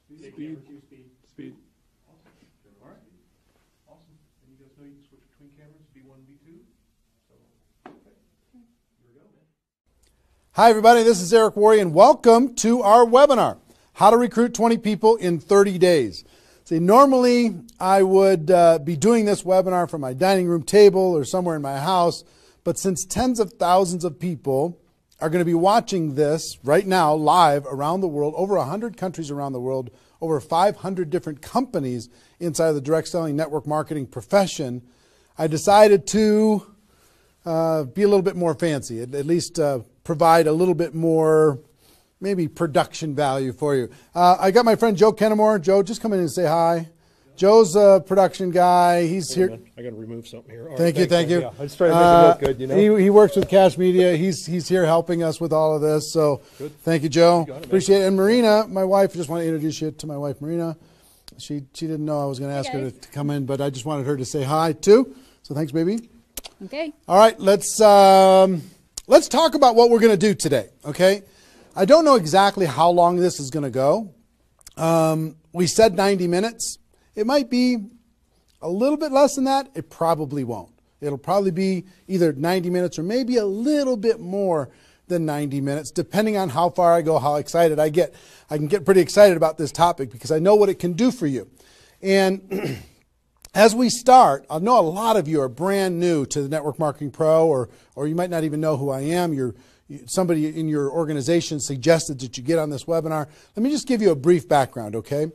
Speed. Speed. Awesome. All right. Awesome. And you guys know you can switch between cameras, V1 and V2. So, okay. Here we go, man. Hi, everybody. This is Eric Worre, and welcome to our webinar, How to Recruit 20 People in 30 Days. See, normally I would be doing this webinar from my dining room table or somewhere in my house, but since tens of thousands of people are going to be watching this right now live around the world, over 100 countries around the world, over 500 different companies inside of the direct selling network marketing profession, I decided to be a little bit more fancy, at least provide a little bit more maybe production value for you. I got my friend Joe Kennemore. Joe, just come in and say hi. Joe's a production guy. He's here. I got to remove something here. Thank you. Yeah, I just trying to make it look good, you know. He works with Cash Media. He's here helping us with all of this. So good. Thank you, Joe. You Appreciate it. And Marina, my wife, just want to introduce you to my wife, Marina. She didn't know I was going to ask her to come in, but I just wanted her to say hi too. So thanks, baby. Okay. All right, let's talk about what we're going to do today. Okay. I don't know exactly how long this is going to go. We said 90 minutes. It might be a little bit less than that. It probably won't. It'll probably be either 90 minutes or maybe a little bit more than 90 minutes, depending on how far I go, how excited I get. I can get pretty excited about this topic because I know what it can do for you. And as we start, I know a lot of you are brand new to the Network Marketing Pro, or you might not even know who I am. Somebody in your organization suggested that you get on this webinar. Let me just give you a brief background, okay?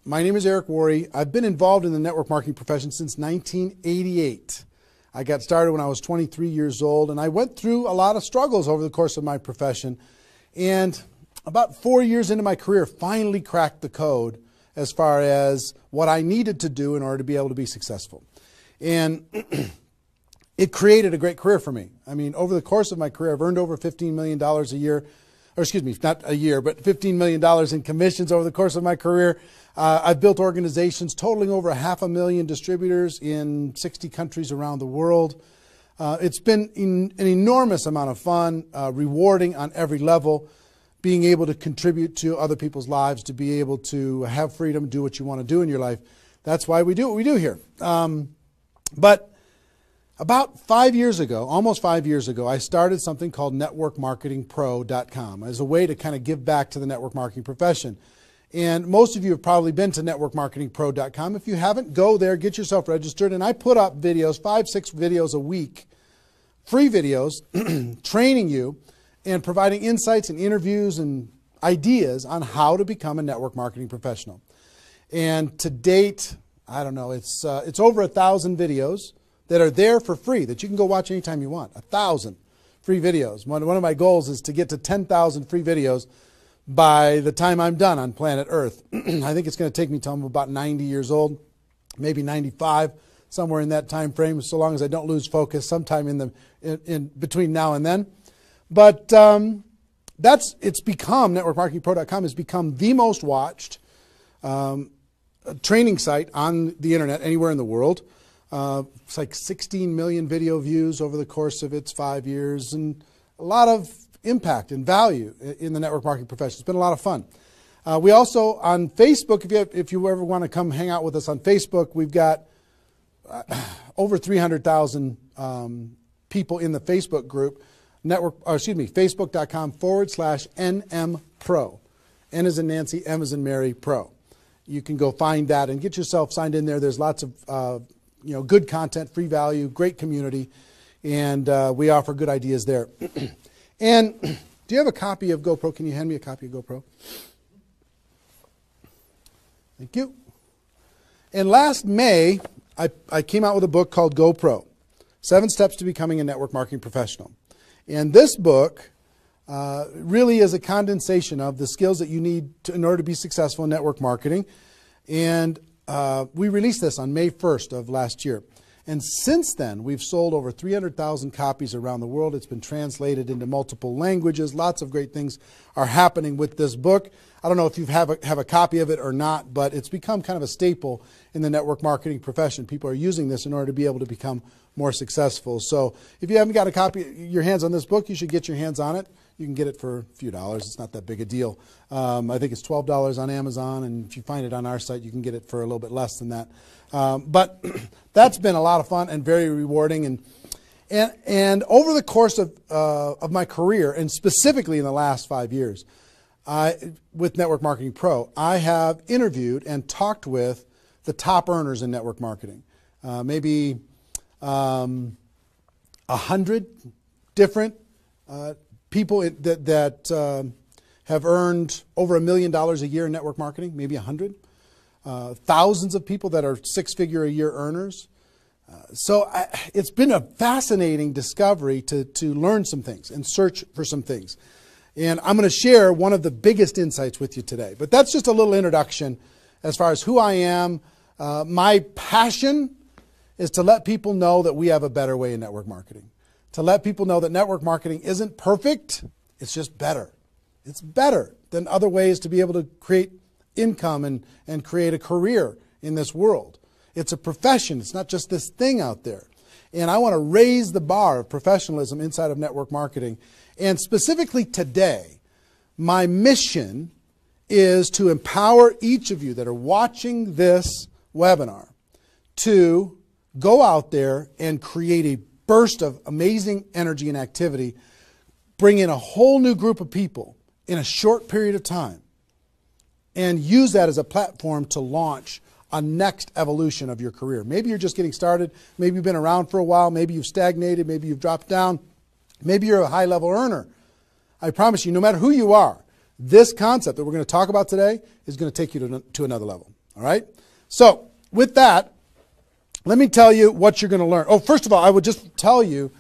My name is Eric Worre. I've been involved in the network marketing profession since 1988. I got started when I was 23 years old, and I went through a lot of struggles over the course of my profession. And about 4 years into my career, finally cracked the code as far as what I needed to do in order to be able to be successful. And it created a great career for me. I mean, over the course of my career, I've earned over $15 million a year, or excuse me, not a year, but $15 million in commissions over the course of my career. I've built organizations totaling over 500,000 distributors in 60 countries around the world. It's been an enormous amount of fun, rewarding on every level, being able to contribute to other people's lives, to be able to have freedom, do what you want to do in your life. That's why we do what we do here. But about 5 years ago, almost 5 years ago, I started something called networkmarketingpro.com as a way to kind of give back to the network marketing profession. And most of you have probably been to networkmarketingpro.com. If you haven't, go there, get yourself registered. And I put up videos, 5-6 videos a week, free videos, training you and providing insights and interviews and ideas on how to become a network marketing professional. And to date, I don't know, it's over 1,000 videos that are there for free that you can go watch anytime you want. 1,000 free videos. One of my goals is to get to 10,000 free videos by the time I'm done on planet Earth. I think it's going to take me till I'm about 90 years old, maybe 95, somewhere in that time frame, so long as I don't lose focus sometime in between now and then. But it's become, networkmarketingpro.com has become the most watched training site on the internet anywhere in the world. It's like 16 million video views over the course of its 5 years, and a lot of impact and value in the network marketing profession. It's been a lot of fun. We also, on Facebook, if you ever want to come hang out with us on Facebook, we've got over 300,000 people in the Facebook group, facebook.com/NMPro. N as in Nancy, M as in Mary, Pro. You can go find that and get yourself signed in there. There's lots of good content, free value, great community, and we offer good ideas there. And do you have a copy of GoPro? Can you hand me a copy of GoPro? Thank you. And last May, I came out with a book called GoPro, 7 Steps to Becoming a Network Marketing Professional. And this book really is a condensation of the skills that you need in order to be successful in network marketing. And we released this on May 1st of last year. And since then, we've sold over 300,000 copies around the world. It's been translated into multiple languages. Lots of great things are happening with this book. I don't know if you have a copy of it or not, but it's become kind of a staple in the network marketing profession. People are using this in order to be able to become more successful. So if you haven't got a copy, your hands on this book, you should get your hands on it. You can get it for a few dollars. It's not that big a deal. I think it's $12 on Amazon, and if you find it on our site, you can get it for a little bit less than that. But that's been a lot of fun and very rewarding. And over the course of my career, and specifically in the last 5 years, with Network Marketing Pro, I have interviewed and talked with the top earners in network marketing. Maybe 100 different people that have earned over $1 million a year in network marketing, maybe 100. Thousands of people that are six-figure a year earners. So it's been a fascinating discovery to learn some things and search for some things. And I'm going to share one of the biggest insights with you today. But that's just a little introduction as far as who I am. My passion is to let people know that we have a better way in network marketing. To let people know that network marketing isn't perfect, it's just better. It's better than other ways to be able to create income and create a career in this world. It's a profession. It's not just this thing out there. And I want to raise the bar of professionalism inside of network marketing. And specifically today, my mission is to empower each of you that are watching this webinar to go out there and create a burst of amazing energy and activity, bring in a whole new group of people in a short period of time, and use that as a platform to launch a next evolution of your career. Maybe you're just getting started. Maybe you've been around for a while. Maybe you've stagnated. Maybe you've dropped down. Maybe you're a high-level earner. I promise you, no matter who you are, this concept that we're going to talk about today is going to take you to another level. All right? So with that, let me tell you what you're going to learn. Oh, first of all, I would just tell you,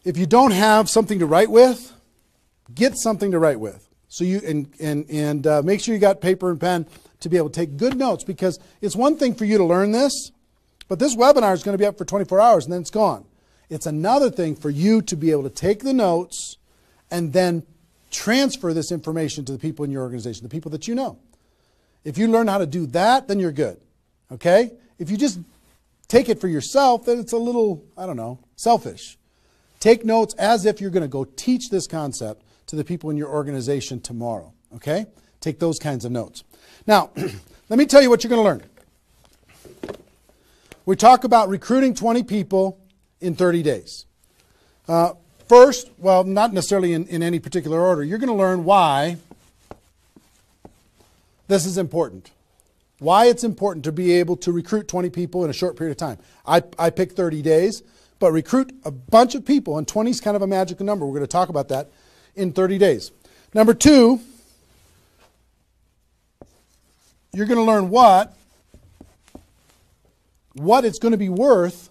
if you don't have something to write with, get something to write with. So you and make sure you got paper and pen to be able to take good notes, because it's one thing for you to learn this, but this webinar is going to be up for 24 hours and then it's gone. It's another thing for you to be able to take the notes and then transfer this information to the people in your organization, the people that you know. If you learn how to do that, then you're good. Okay? If you just take it for yourself, then it's a little, I don't know, selfish. Take notes as if you're going to go teach this concept to the people in your organization tomorrow. Okay? Take those kinds of notes. Now, let me tell you what you're going to learn. We talk about recruiting 20 people in 30 days. First, well, not necessarily in any particular order, you're going to learn why this is important. Why it's important to be able to recruit 20 people in a short period of time. I picked 30 days, but recruit a bunch of people, and 20 is kind of a magical number. We're going to talk about that in 30 days. Number two, you're going to learn what it's going to be worth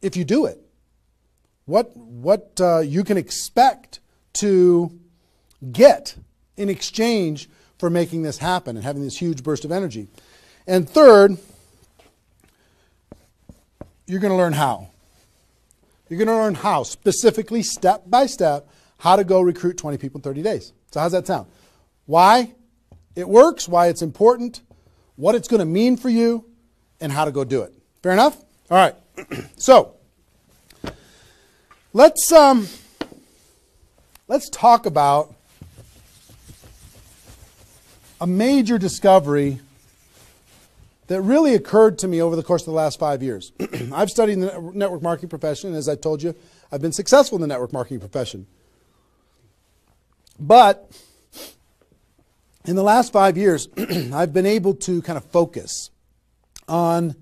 if you do it. What you can expect to get in exchange for making this happen and having this huge burst of energy. And third, you're going to learn how. You're going to learn how, specifically, step by step, how to go recruit 20 people in 30 days. So how's that sound? Why it works, why it's important, what it's going to mean for you, and how to go do it. Fair enough? All right. So let's talk about a major discovery that really occurred to me over the course of the last 5 years. I've studied the network marketing profession, and as I told you, I've been successful in the network marketing profession. But in the last 5 years, I've been able to kind of focus on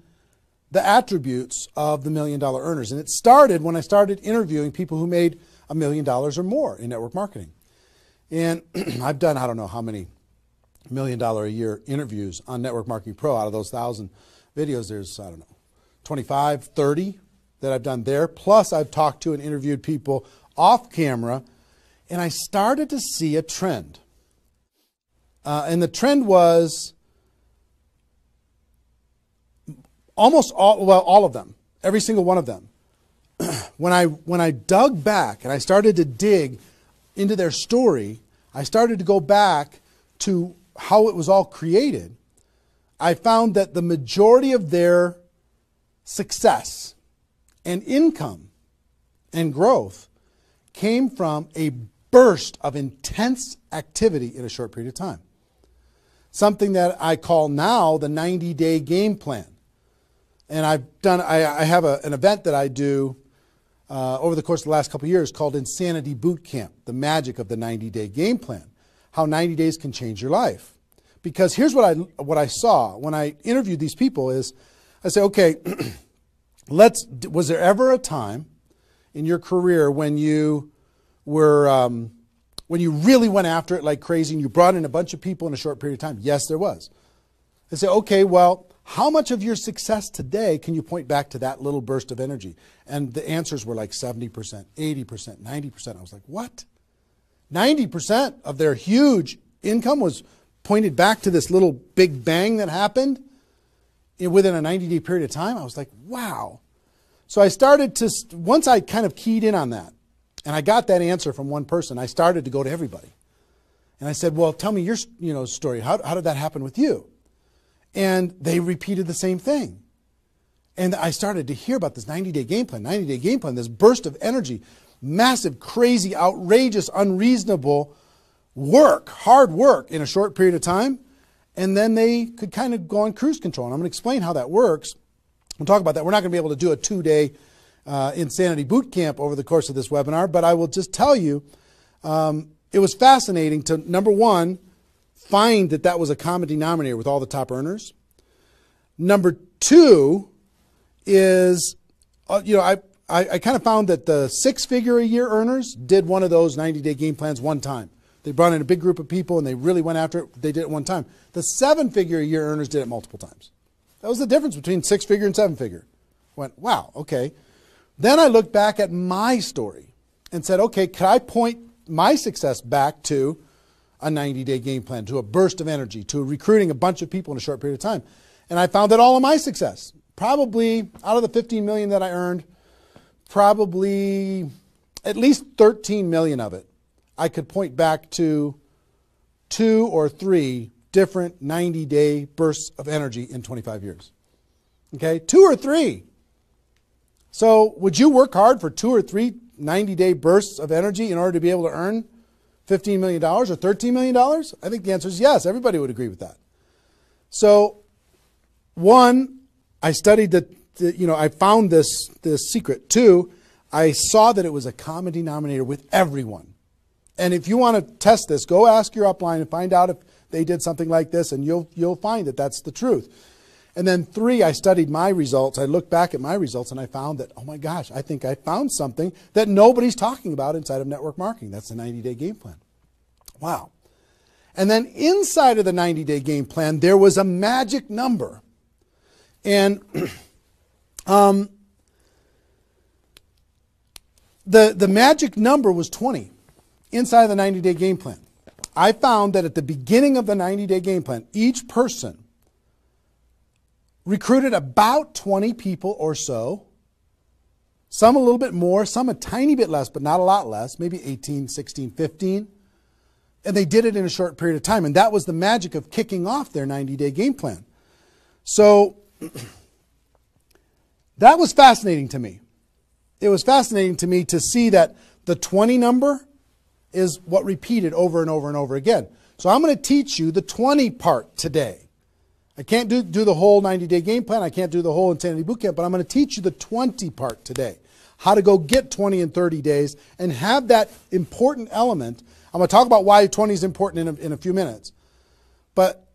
the attributes of the $1 million earners. And it started when I started interviewing people who made $1 million or more in network marketing. And I've done, I don't know how many $1 million a year interviews on Network Marketing Pro. Out of those 1,000 videos, there's, I don't know, 25, 30 that I've done there. Plus, I've talked to and interviewed people off camera, and I started to see a trend. And the trend was almost all of them, every single one of them. When I dug back and I started to dig into their story, I started to go back to how it was all created. I found that the majority of their success and income and growth came from a burst of intense activity in a short period of time. Something that I call now the 90-day game plan. And I have an event that I do over the course of the last couple of years called Insanity Boot Camp, the magic of the 90-day game plan, how 90 days can change your life. Because here's what I saw when I interviewed these people is, I say, okay, was there ever a time in your career when you were, when you really went after it like crazy and you brought in a bunch of people in a short period of time? Yes, there was. I say, okay, well, how much of your success today can you point back to that little burst of energy? And the answers were like 70%, 80%, 90%. I was like, what? 90% of their huge income was pointed back to this little big bang that happened within a 90-day period of time? I was like, wow. So I started to, once I kind of keyed in on that, and I got that answer from one person, I started to go to everybody. And I said, well, tell me your story. How did that happen with you? And they repeated the same thing. And I started to hear about this 90-day game plan, 90-day game plan, this burst of energy, massive, crazy, outrageous, unreasonable work, hard work in a short period of time. And then they could kind of go on cruise control. And I'm going to explain how that works. We'll talk about that. We're not going to be able to do a 2-day Insanity Boot Camp over the course of this webinar, but I will just tell you, it was fascinating to, number one, find that that was a common denominator with all the top earners. Number two is, I kind of found that the 6-figure-a-year earners did one of those 90-day game plans one time. They brought in a big group of people and they really went after it. They did it one time. The 7-figure-a-year earners did it multiple times. That was the difference between 6-figure and 7-figure. Went, wow, okay. Then I looked back at my story and said, okay, could I point my success back to a 90-day game plan, to a burst of energy, to recruiting a bunch of people in a short period of time? And I found that all of my success, probably out of the 15 million that I earned, probably at least 13 million of it, I could point back to 2 or 3 different 90-day bursts of energy in 25 years. Okay, 2 or 3. So would you work hard for 2 or 3 90-day bursts of energy in order to be able to earn $15 million or $13 million? I think the answer is yes. Everybody would agree with that. So, one, I studied I found this secret. 2, I saw that it was a common denominator with everyone. And if you want to test this, go ask your upline and find out if they did something like this, and you'll find that that's the truth. And then 3, I studied my results. I looked back at my results and I found that, oh my gosh, I think I found something that nobody's talking about inside of network marketing. That's the 90-day game plan. Wow. And then inside of the 90-day game plan, there was a magic number. And the magic number was 20 inside of the 90-day game plan. I found that at the beginning of the 90-day game plan, each person recruited about 20 people or so, some a little bit more, some a tiny bit less, but not a lot less, maybe 18, 16, 15. And they did it in a short period of time. And that was the magic of kicking off their 90-day game plan. So that was fascinating to me. It was fascinating to me to see that the 20 number is what repeated over and over and over again. So I'm going to teach you the 20 part today. I can't do the whole 90-day game plan. I can't do the whole Insanity Bootcamp, but I'm going to teach you the 20 part today. How to go get 20 in 30 days and have that important element. I'm going to talk about why 20 is important in a few minutes. But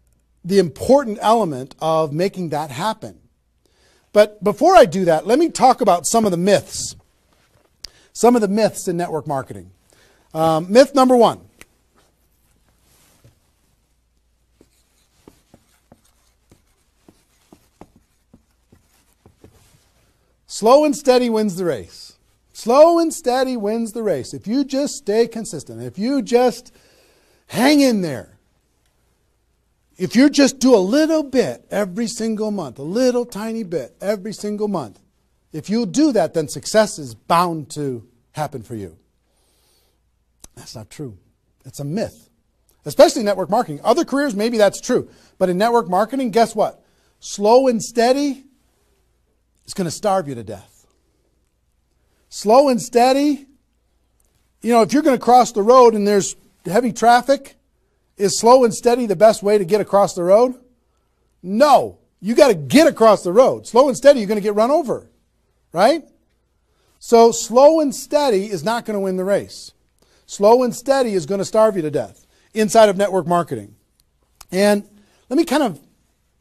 the important element of making that happen. But before I do that, let me talk about some of the myths. Some of the myths in network marketing. Myth number 1. Slow and steady wins the race. Slow and steady wins the race. If you just stay consistent, if you just hang in there, if you just do a little bit every single month, a little tiny bit every single month, if you do that, then success is bound to happen for you. That's not true. It's a myth, especially in network marketing. Other careers, maybe that's true. But in network marketing, guess what? Slow and steady is going to starve you to death. Slow and steady you know, if you're going to cross the road and there's heavy traffic, is slow and steady the best way to get across the road? No. You got to get across the road. Slow and steady, you're going to get run over, right? So slow and steady is not going to win the race. Slow and steady is going to starve you to death inside of network marketing. And let me kind of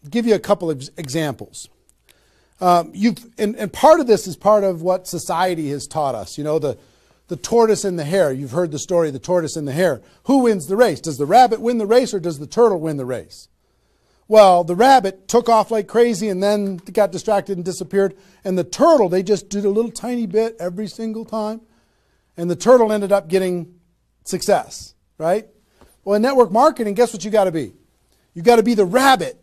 give you a couple of examples. And part of this is part of what society has taught us. You know, the tortoise and the hare. You've heard the story of the tortoise and the hare. Who wins the race? Does the rabbit win the race or does the turtle win the race? Well, the rabbit took off like crazy and then got distracted and disappeared. And the turtle, they just did a little tiny bit every single time. And the turtle ended up getting success, right? Well, in network marketing, guess what you got to be? You got to be the rabbit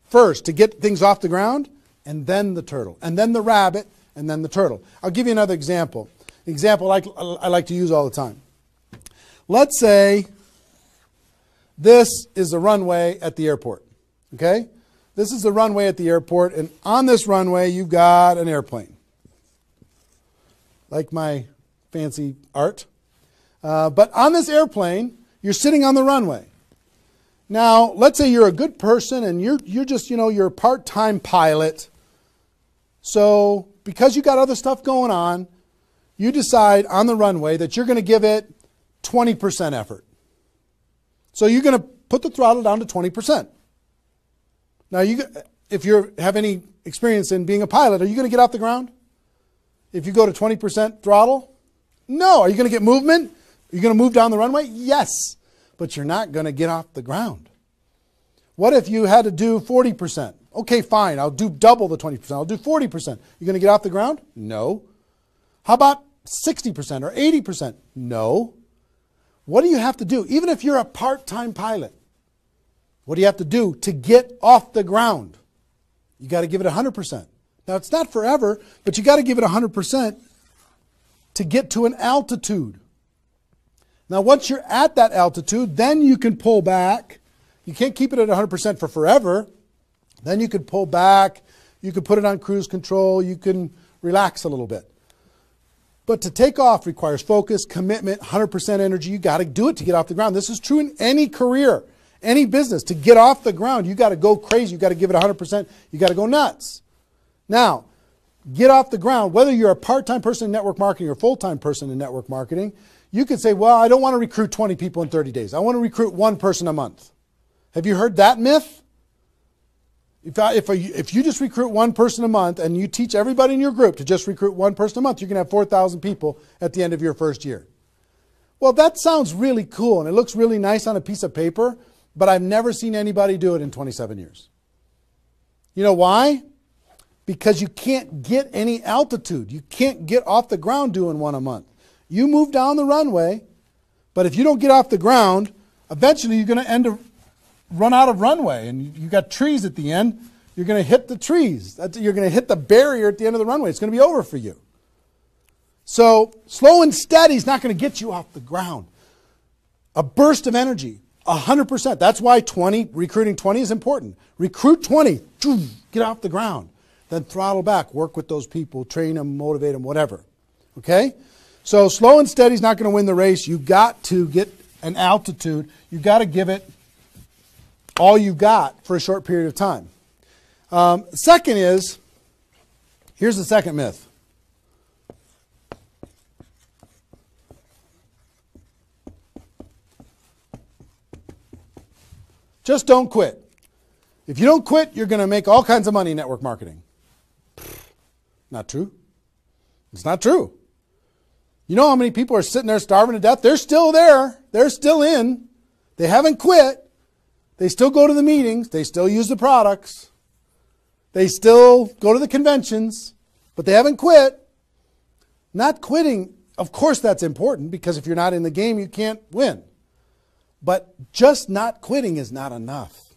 first to get things off the ground, and then the turtle, and then the rabbit, and then the turtle. I'll give you another example. An example I like to use all the time. Let's say this is the runway at the airport. Okay? This is the runway at the airport, and on this runway you've got an airplane. Like my fancy art. But on this airplane, you're sitting on the runway. Now, let's say you're a good person and you're just, you know, you're a part-time pilot. So, because you got other stuff going on, you decide on the runway that you're going to give it 20% effort. So you're going to put the throttle down to 20%. Now, if you have any experience in being a pilot, are you going to get off the ground? If you go to 20% throttle? No. Are you going to get movement? Are you going to move down the runway? Yes. But you're not going to get off the ground. What if you had to do 40%? Okay, fine. I'll do double the 20%. I'll do 40%. You going to get off the ground? No. How about 60% or 80%? No. What do you have to do? Even if you're a part-time pilot, what do you have to do to get off the ground? You got to give it 100%. Now, it's not forever, but you got to give it 100% to get to an altitude. Now, once you're at that altitude, then you can pull back. You can't keep it at 100% for forever. Then you could pull back. You could put it on cruise control. You can relax a little bit. But to take off requires focus, commitment, 100% energy. You got to do it to get off the ground. This is true in any career, any business. To get off the ground, you got to go crazy. You got to give it 100%. You got to go nuts. Now, get off the ground. Whether you're a part-time person in network marketing or a full-time person in network marketing, you could say, well, I don't want to recruit 20 people in 30 days. I want to recruit one person a month. Have you heard that myth? If you just recruit one person a month and you teach everybody in your group to just recruit one person a month, you're going to have 4,000 people at the end of your first year. Well, that sounds really cool and it looks really nice on a piece of paper, but I've never seen anybody do it in 27 years. You know why? Because you can't get any altitude. You can't get off the ground doing one a month. You move down the runway, but if you don't get off the ground, eventually you're going to run out of runway, and you got trees at the end. You're going to hit the trees. You're going to hit the barrier at the end of the runway. It's going to be over for you. So slow and steady is not going to get you off the ground. A burst of energy, 100%. That's why recruiting 20 is important. Recruit 20, get off the ground. Then throttle back, work with those people, train them, motivate them, whatever. Okay? So slow and steady is not going to win the race. You've got to get an altitude. You've got to give it all you got for a short period of time. Second is, here's the second myth. Just don't quit. If you don't quit, you're going to make all kinds of money in network marketing. Not true. It's not true. You know how many people are sitting there starving to death? They're still there. They're still in. They haven't quit. They still go to the meetings. They still use the products. They still go to the conventions, but they haven't quit. Not quitting, of course that's important, because if you're not in the game, you can't win. But just not quitting is not enough.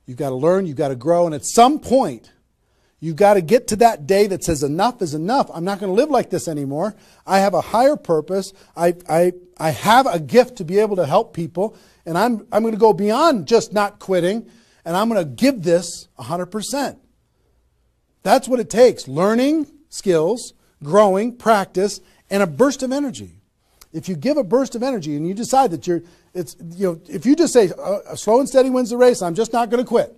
You've got to learn, you've got to grow, and at some point, you've got to get to that day that says enough is enough. I'm not going to live like this anymore. I have a higher purpose. I have a gift to be able to help people, and I'm going to go beyond just not quitting, and I'm going to give this 100%. That's what it takes. Learning skills, growing, practice, and a burst of energy. If you give a burst of energy and you decide that if you just say, slow and steady wins the race, I'm just not going to quit.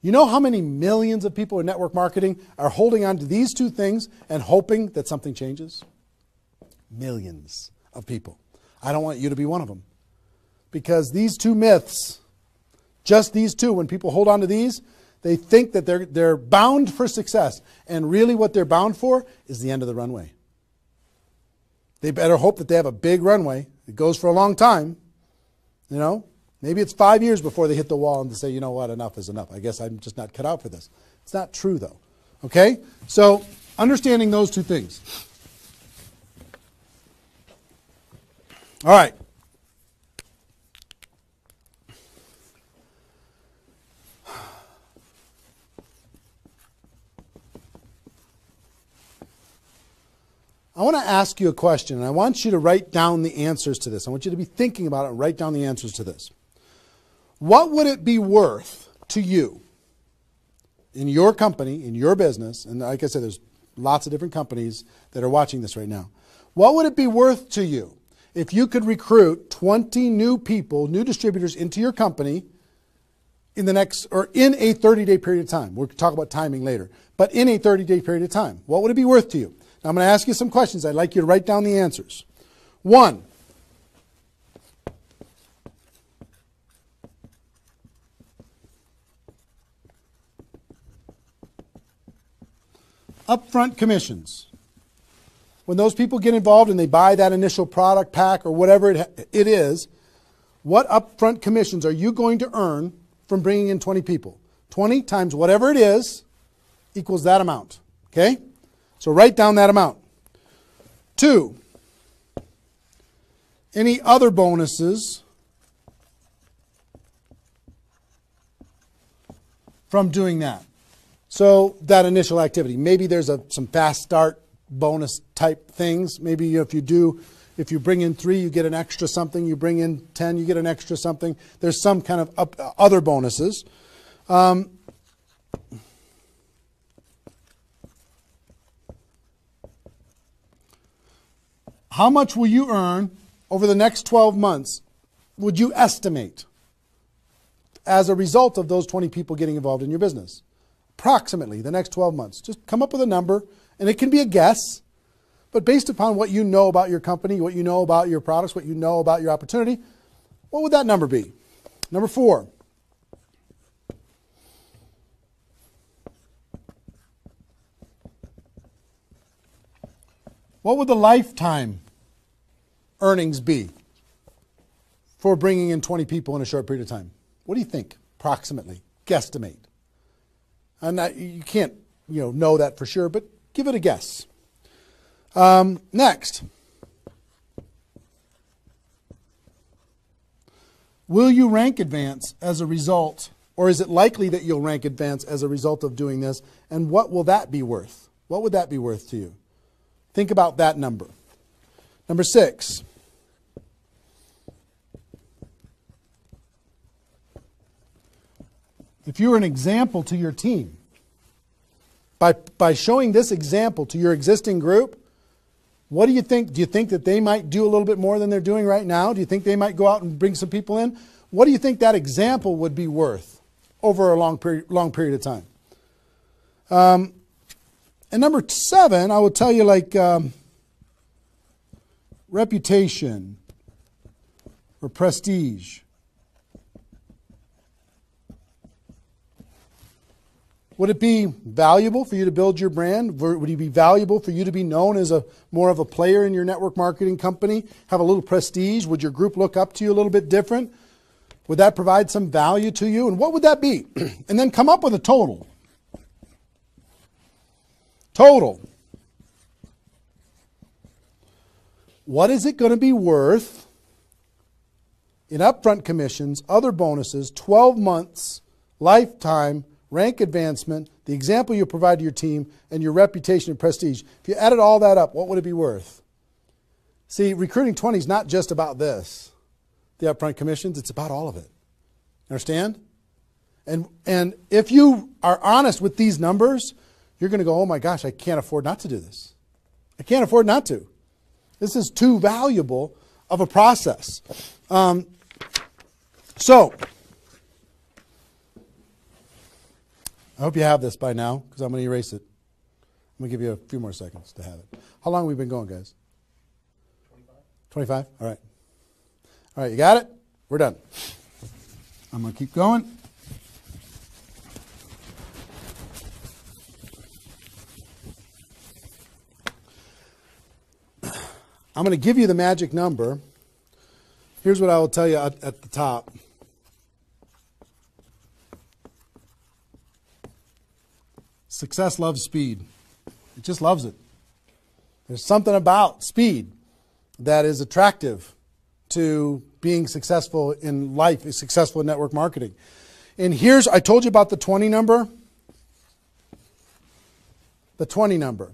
You know how many millions of people in network marketing are holding on to these two things and hoping that something changes? Millions of people. I don't want you to be one of them. Because these two myths, just these two, when people hold on to these, they think that they're bound for success. And really what they're bound for is the end of the runway. They better hope that they have a big runway. It goes for a long time. You know, maybe it's 5 years before they hit the wall and they say, you know what, enough is enough. I guess I'm just not cut out for this. It's not true, though. Okay? So, understanding those two things. All right. I want to ask you a question, and I want you to write down the answers to this. I want you to be thinking about it and write down the answers to this. What would it be worth to you in your company, in your business, and like I said, there's lots of different companies that are watching this right now. What would it be worth to you if you could recruit 20 new people, new distributors into your company in a 30-day period of time? We'll talk about timing later, but in a 30-day period of time. What would it be worth to you? I'm going to ask you some questions. I'd like you to write down the answers. 1, upfront commissions. When those people get involved and they buy that initial product pack or whatever it is, what upfront commissions are you going to earn from bringing in 20 people? 20 times whatever it is equals that amount. Okay? So write down that amount. 2, any other bonuses from doing that? So that initial activity. Maybe there's some fast start bonus type things. Maybe if you bring in 3, you get an extra something. You bring in 10, you get an extra something. There's some kind of other bonuses. How much will you earn over the next 12 months, would you estimate, as a result of those 20 people getting involved in your business? Approximately the next 12 months. Just come up with a number, and it can be a guess, but based upon what you know about your company, what you know about your products, what you know about your opportunity, what would that number be? Number 4. What would the lifetime earnings be for bringing in 20 people in a short period of time? What do you think, approximately? Guesstimate. And you can't know that for sure, but give it a guess. Next. Will you rank advance as a result, or is it likely that you'll rank advance as a result of doing this? And what will that be worth? What would that be worth to you? Think about that number. Number 6. If you were an example to your team, by showing this example to your existing group, what do you think? Do you think that they might do a little bit more than they're doing right now? Do you think they might go out and bring some people in? What do you think that example would be worth over a long period of time? And number 7, I will tell you, like reputation or prestige. Would it be valuable for you to build your brand? Would it be valuable for you to be known as more of a player in your network marketing company? Have a little prestige? Would your group look up to you a little bit different? Would that provide some value to you? And what would that be? And then come up with a total. Total. What is it going to be worth in upfront commissions, other bonuses, 12 months, lifetime, rank advancement, the example you provide to your team, and your reputation and prestige? If you added all that up, what would it be worth? See, recruiting 20 is not just about this, the upfront commissions. It's about all of it. Understand? And if you are honest with these numbers, you're going to go, oh my gosh, I can't afford not to do this. I can't afford not to. This is too valuable of a process. So, I hope you have this by now, because I'm going to erase it. I'm going to give you a few more seconds to have it. How long have we been going, guys? 25? All right. All right, you got it? We're done. I'm going to keep going. I'm going to give you the magic number. Here's what I will tell you at the top. Success loves speed. It just loves it. There's something about speed that is attractive to being successful in life, successful in network marketing. And here's, I told you about the 20 number. The 20 number.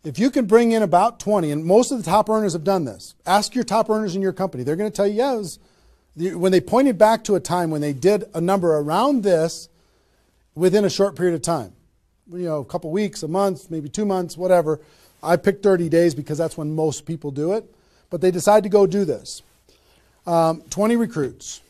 If you can bring in about 20, and most of the top earners have done this. Ask your top earners in your company. They're going to tell you, yes. When they pointed back to a time when they did a number around this within a short period of time. You know, a couple weeks, a month, maybe 2 months, whatever. I picked 30 days because that's when most people do it. But they decide to go do this. 20 recruits.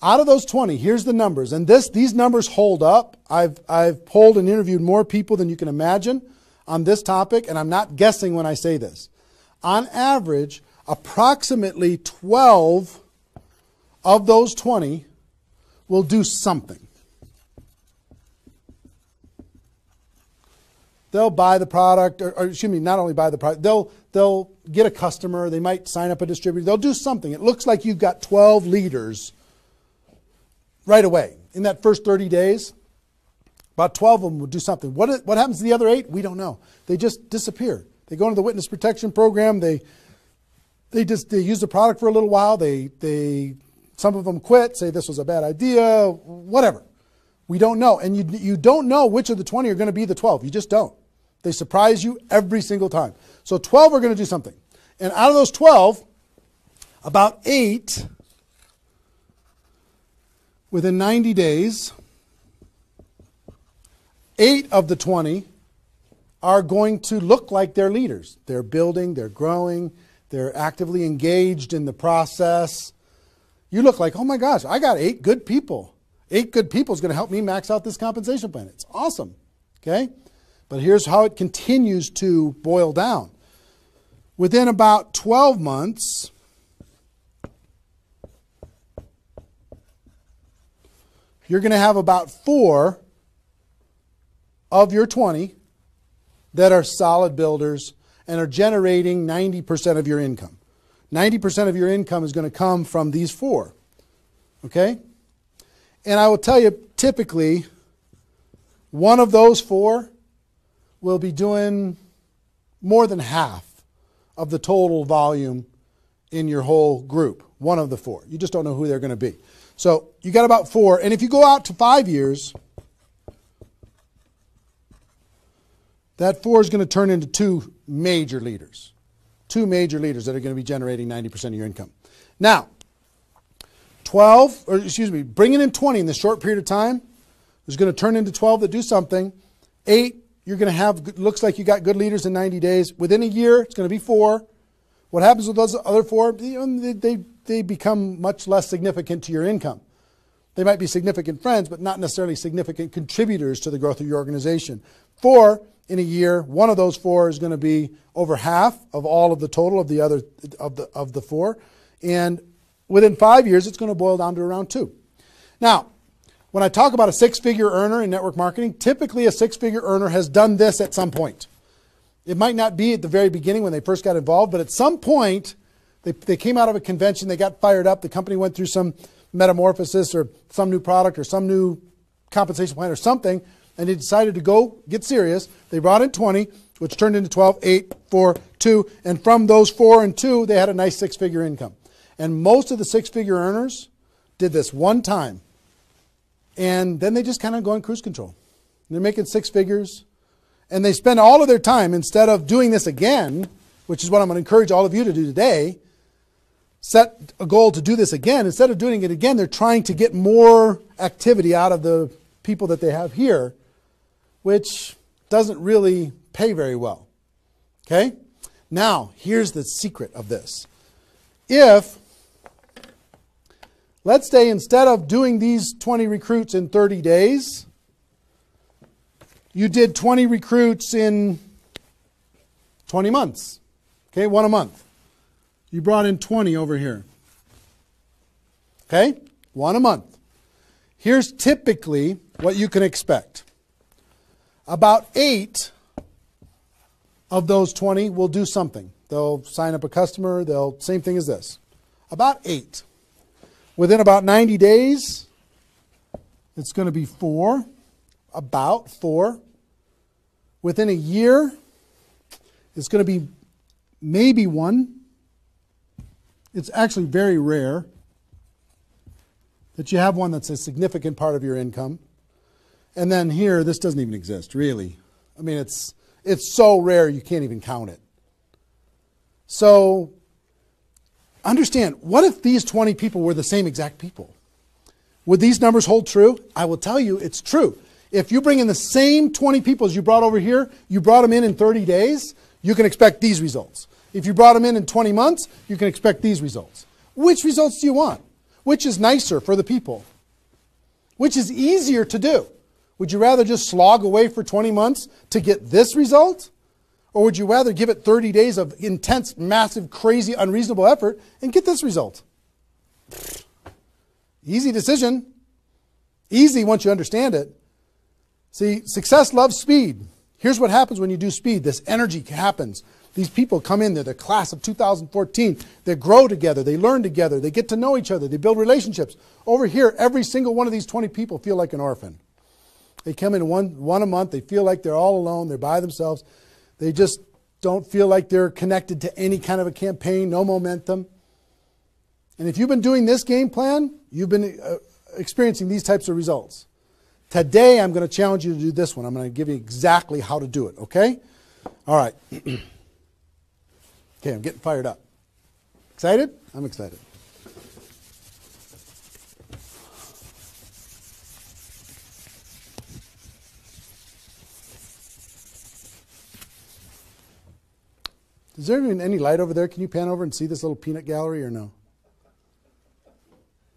Out of those 20, here's the numbers. And these numbers hold up. I've polled and interviewed more people than you can imagine on this topic, and I'm not guessing when I say this. On average, approximately 12 of those 20 will do something. They'll buy the product, or excuse me, not only buy the product, they'll get a customer, they might sign up a distributor, they'll do something. It looks like you've got 12 leaders right away. In that first 30 days, about 12 of them will do something. What happens to the other 8? We don't know. They just disappear. They go into the witness protection program. They use the product for a little while. Some of them quit, say this was a bad idea, whatever. We don't know. And you don't know which of the 20 are going to be the 12. You just don't. They surprise you every single time. So 12 are going to do something. And out of those 12, about 8 within 90 days, 8 of the 20 are going to look like they're leaders. They're building, they're growing, they're actively engaged in the process. You look like, oh my gosh, I got 8 good people. 8 good people is going to help me max out this compensation plan. It's awesome. Okay? But here's how it continues to boil down. Within about 12 months, you're going to have about 4 of your 20 that are solid builders and are generating 90% of your income. 90% of your income is going to come from these 4. Okay? And I will tell you, typically, one of those 4 will be doing more than half of the total volume in your whole group. One of the 4. You just don't know who they're going to be. So you got about 4. And if you go out to 5 years, that 4 is going to turn into 2 major leaders. 2 major leaders that are going to be generating 90% of your income. Now, bringing in 20 in this short period of time is going to turn into 12 that do something. 8, you're going to have, looks like you got good leaders in 90 days. Within a year, it's going to be 4. What happens with those other 4? They become much less significant to your income. They might be significant friends, but not necessarily significant contributors to the growth of your organization. 4 in a year, one of those 4 is going to be over half of all of the total of the other of the 4, and within 5 years, it's going to boil down to around 2. Now, when I talk about a 6-figure earner in network marketing, typically a 6-figure earner has done this at some point. It might not be at the very beginning when they first got involved, but at some point, they came out of a convention, they got fired up, the company went through some metamorphosis or some new product or some new compensation plan or something, and they decided to go get serious. They brought in 20, which turned into 12, 8, 4, 2, and from those 4 and 2, they had a nice 6-figure income. And most of the 6-figure earners did this one time, and then they just kind of go in cruise control. And they're making 6 figures, and they spend all of their time, instead of doing this again, which is what I'm going to encourage all of you to do today, set a goal to do this again. Instead of doing it again, they're trying to get more activity out of the people that they have here which doesn't really pay very well. Okay? Now, here's the secret of this. If, let's say instead of doing these 20 recruits in 30 days, you did 20 recruits in 20 months. Okay, one a month. You brought in 20 over here. Okay, one a month. Here's typically what you can expect. About 8 of those 20 will do something. They'll sign up a customer. Same thing as this. About 8. Within about 90 days, it's going to be 4. About 4. Within a year, it's going to be maybe 1. It's actually very rare that you have one that's a significant part of your income. And then here, this doesn't even exist, really. I mean, it's so rare you can't even count it. So understand, what if these 20 people were the same exact people? Would these numbers hold true? I will tell you it's true. If you bring in the same 20 people as you brought over here, you brought them in 30 days, you can expect these results. If you brought them in 20 months, you can expect these results. Which results do you want? Which is nicer for the people? Which is easier to do? Would you rather just slog away for 20 months to get this result? Or would you rather give it 30 days of intense, massive, crazy, unreasonable effort and get this result? Easy decision. Easy once you understand it. See, success loves speed. Here's what happens when you do speed. This energy happens. These people come in, they're the class of 2014. They grow together, they learn together, they get to know each other, they build relationships. Over here, every single one of these 20 people feel like an orphan. They come in one a month, they feel like they're all alone, they're by themselves. They just don't feel like they're connected to any kind of a campaign, no momentum. And if you've been doing this game plan, you've been experiencing these types of results. Today, I'm going to challenge you to do this one. I'm going to give you exactly how to do it, okay? All right. Okay, I'm getting fired up. Excited? I'm excited. Is there even any light over there? Can you pan over and see this little peanut gallery or no?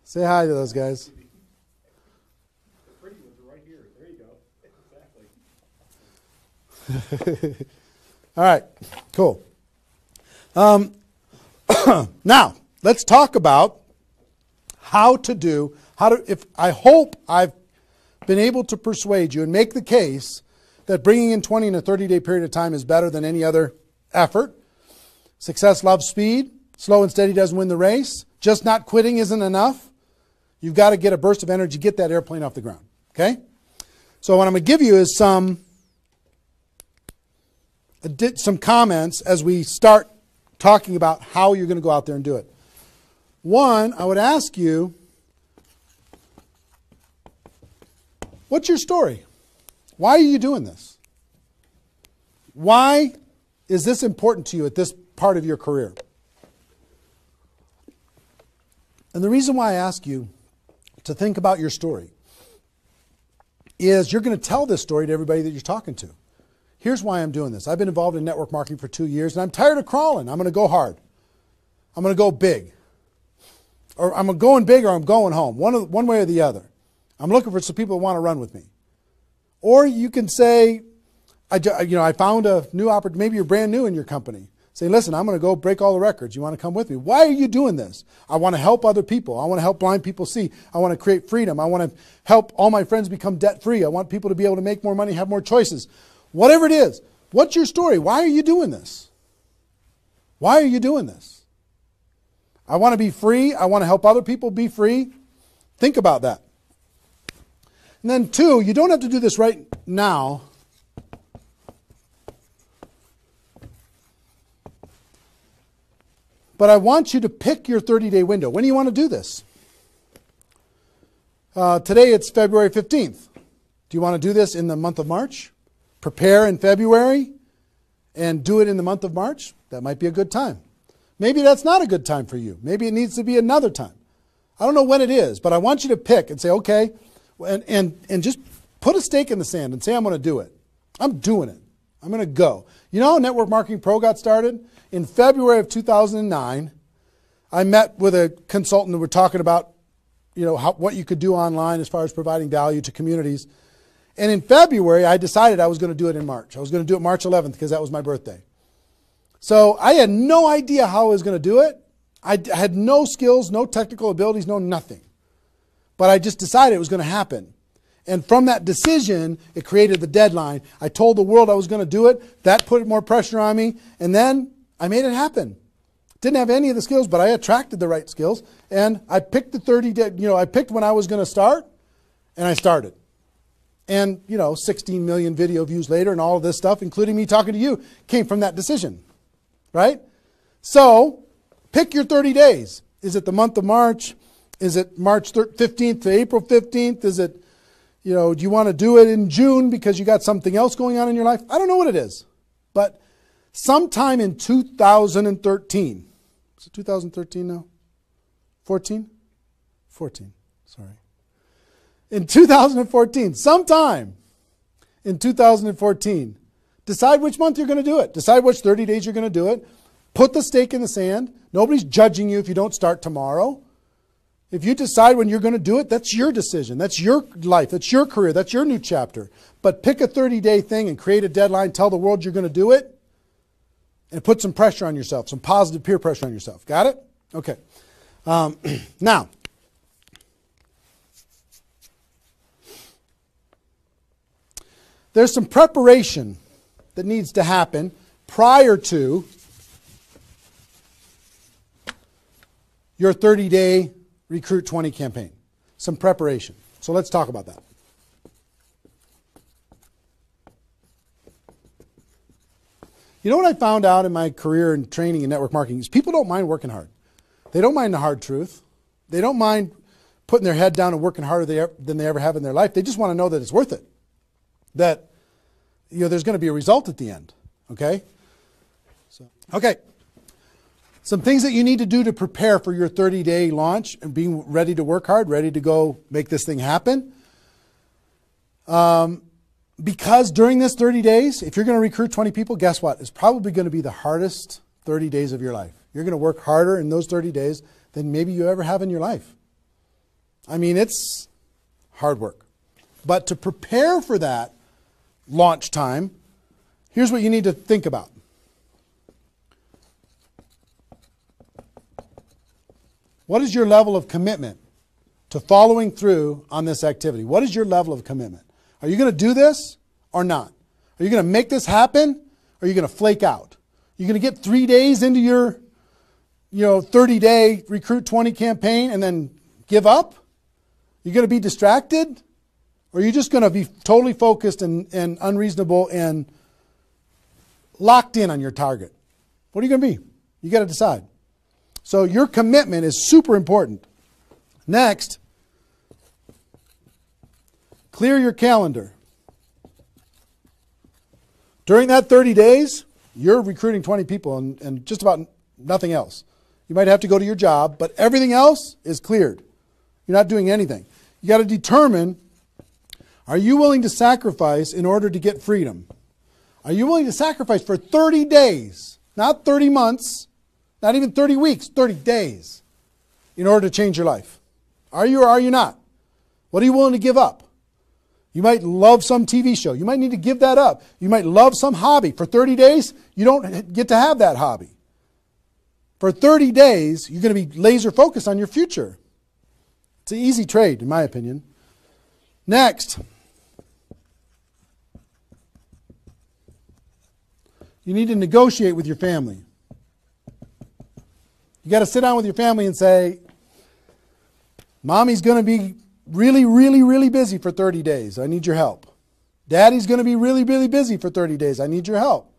Say hi to those guys. The pretty ones are right here. There you go. Exactly. All right, cool. Now, let's talk about I hope I've been able to persuade you and make the case that bringing in 20 in a 30-day period of time is better than any other effort. Success loves speed. Slow and steady doesn't win the race. Just not quitting isn't enough. You've got to get a burst of energy, get that airplane off the ground. Okay? So what I'm going to give you is some comments as we start talking about how you're going to go out there and do it. One, I would ask you, what's your story? Why are you doing this? Why is this important to you at this part of your career? And the reason why I ask you to think about your story is you're going to tell this story to everybody that you're talking to. Here's why I'm doing this. I've been involved in network marketing for 2 years, and I'm tired of crawling. I'm going to go hard. I'm going to go big. Or I'm going big or I'm going home. One way or the other. I'm looking for some people that want to run with me. Or you can say, I found a new opportunity. Maybe you're brand new in your company. Say, listen, I'm going to go break all the records. You want to come with me? Why are you doing this? I want to help other people. I want to help blind people see. I want to create freedom. I want to help all my friends become debt-free. I want people to be able to make more money, have more choices. Whatever it is, what's your story? Why are you doing this? Why are you doing this? I want to be free. I want to help other people be free. Think about that. And then 2, you don't have to do this right now. But I want you to pick your 30-day window. When do you want to do this? Today it's February 15th. Do you want to do this in the month of March? Prepare in February and do it in the month of March? That might be a good time. Maybe that's not a good time for you. Maybe it needs to be another time. I don't know when it is, but I want you to pick and say, okay, and just put a stake in the sand and say, I'm going to do it. I'm doing it. I'm going to go. You know how Network Marketing Pro got started? In February of 2009, I met with a consultant and we're talking about, what you could do online as far as providing value to communities. And in February, I decided I was going to do it in March. I was going to do it March 11th because that was my birthday. So I had no idea how I was going to do it. I had no skills, no technical abilities, no nothing. But I just decided it was going to happen. And from that decision, it created the deadline. I told the world I was going to do it. That put more pressure on me. And then I made it happen. Didn't have any of the skills, but I attracted the right skills. And I picked the 30 day, I picked when I was going to start, and I started. And, 16 million video views later and all of this stuff, including me talking to you, came from that decision. Right? So, pick your 30 days. Is it the month of March? Is it March 15th to April 15th? Is it, do you want to do it in June because you got something else going on in your life? I don't know what it is. But sometime in 2013, is it 2013 now? 14? 14, sorry. In 2014, sometime in 2014, decide which month you're going to do it. Decide which 30 days you're going to do it. Put the stake in the sand. Nobody's judging you if you don't start tomorrow. If you decide when you're going to do it, that's your decision. That's your life. That's your career. That's your new chapter. But pick a 30-day thing and create a deadline. Tell the world you're going to do it. And put some pressure on yourself, some positive peer pressure on yourself. Got it? Okay. Now, there's some preparation that needs to happen prior to your 30-day Recruit 20 campaign. Some preparation. So let's talk about that. You know what I found out in my career in training in network marketing is people don't mind working hard. They don't mind the hard truth. They don't mind putting their head down and working harder than they ever have in their life. They just want to know that it's worth it. That there's going to be a result at the end. Okay? Okay. Some things that you need to do to prepare for your 30-day launch and being ready to work hard, ready to go make this thing happen. Because during this 30 days, if you're going to recruit 20 people, guess what? It's probably going to be the hardest 30 days of your life. You're going to work harder in those 30 days than maybe you ever have in your life. I mean, it's hard work. But to prepare for that launch time, here's what you need to think about. What is your level of commitment to following through on this activity? What is your level of commitment? Are you going to do this or not? Are you going to make this happen or are you going to flake out? You're going to get 3 days into your 30-day Recruit 20 campaign and then give up? You're going to be distracted? Or are you just going to be totally focused and unreasonable and locked in on your target? What are you going to be? You got to decide. So your commitment is super important. Next, clear your calendar. During that 30 days, you're recruiting 20 people and just about nothing else. You might have to go to your job, but everything else is cleared. You're not doing anything. You got to determine, are you willing to sacrifice in order to get freedom? Are you willing to sacrifice for 30 days, not 30 months, not even 30 weeks, 30 days, in order to change your life? Are you or are you not? What are you willing to give up? You might love some TV show. You might need to give that up. You might love some hobby. For 30 days, you don't get to have that hobby. For 30 days, you're going to be laser focused on your future. It's an easy trade, in my opinion. Next, you need to negotiate with your family. You got to sit down with your family and say, Mommy's going to be really, really, really busy for 30 days. I need your help. Daddy's going to be really, really busy for 30 days. I need your help.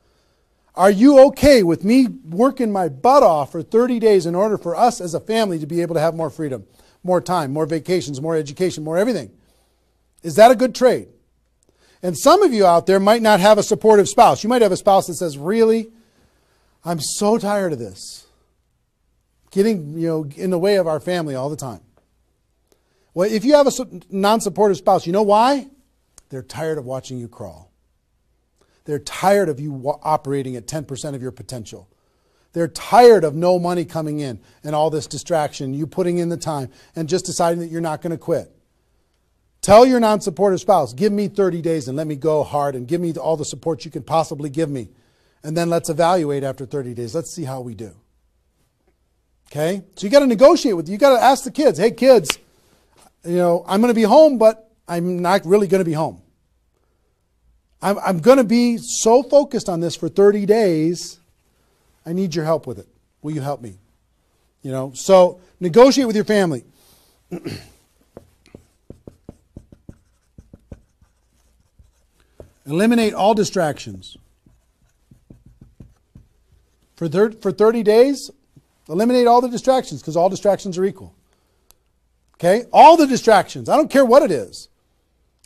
Are you okay with me working my butt off for 30 days in order for us as a family to be able to have more freedom, more time, more vacations, more education, more everything? Is that a good trade? And some of you out there might not have a supportive spouse. You might have a spouse that says, really, I'm so tired of this. Getting in the way of our family all the time. Well, if you have a non-supportive spouse, you know why? They're tired of watching you crawl. They're tired of you operating at 10% of your potential. They're tired of no money coming in and all this distraction, you putting in the time and just deciding that you're not going to quit. Tell your non-supportive spouse, give me 30 days and let me go hard and give me all the support you can possibly give me. And then let's evaluate after 30 days. Let's see how we do. Okay? So you got to negotiate with, you got to ask the kids, hey kids, I'm going to be home, but I'm not really going to be home. I'm going to be so focused on this for 30 days. I need your help with it. Will you help me? So negotiate with your family. Eliminate all distractions. For 30 days, eliminate all the distractions because all distractions are equal. Okay? All the distractions. I don't care what it is.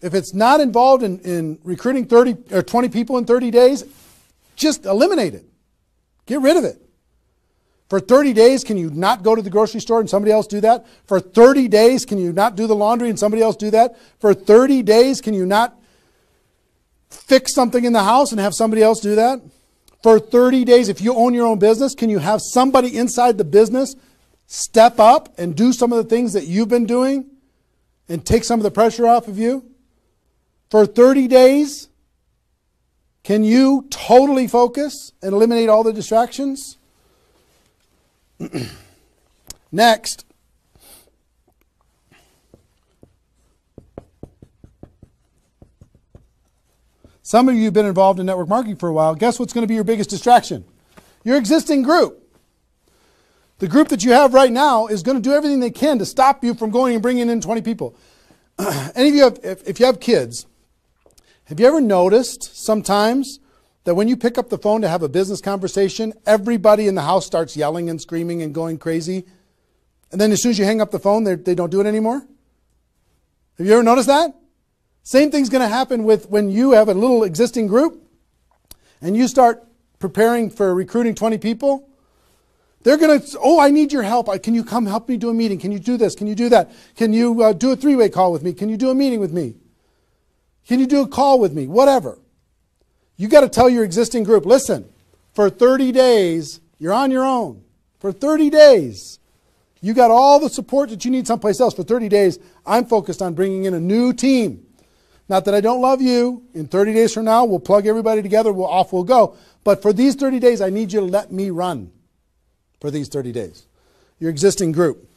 If it's not involved in recruiting 30 or 20 people in 30 days, just eliminate it. Get rid of it. For 30 days, can you not go to the grocery store and somebody else do that? For 30 days, can you not do the laundry and somebody else do that? For 30 days, can you not fix something in the house and have somebody else do that? For 30 days, if you own your own business, can you have somebody inside the business step up and do some of the things that you've been doing and take some of the pressure off of you? For 30 days, can you totally focus and eliminate all the distractions? Next, some of you have been involved in network marketing for a while. Guess what's going to be your biggest distraction? Your existing group. The group that you have right now is going to do everything they can to stop you from going and bringing in 20 people. Any of you have, if you have kids, have you ever noticed sometimes that when you pick up the phone to have a business conversation, everybody in the house starts yelling and screaming and going crazy? And then as soon as you hang up the phone, they don't do it anymore? Have you ever noticed that? Same thing's going to happen with when you have a little existing group and you start preparing for recruiting 20 people. They're going to, oh, I need your help. Can you come help me do a meeting? Can you do this? Can you do that? Can you do a three-way call with me? Can you do a meeting with me? Can you do a call with me? Whatever. You got to tell your existing group, listen, for 30 days, you're on your own. For 30 days, you got all the support that you need someplace else. For 30 days, I'm focused on bringing in a new team. Not that I don't love you. In 30 days from now, we'll plug everybody together. Off we'll go. But for these 30 days, I need you to let me run for these 30 days. Your existing group.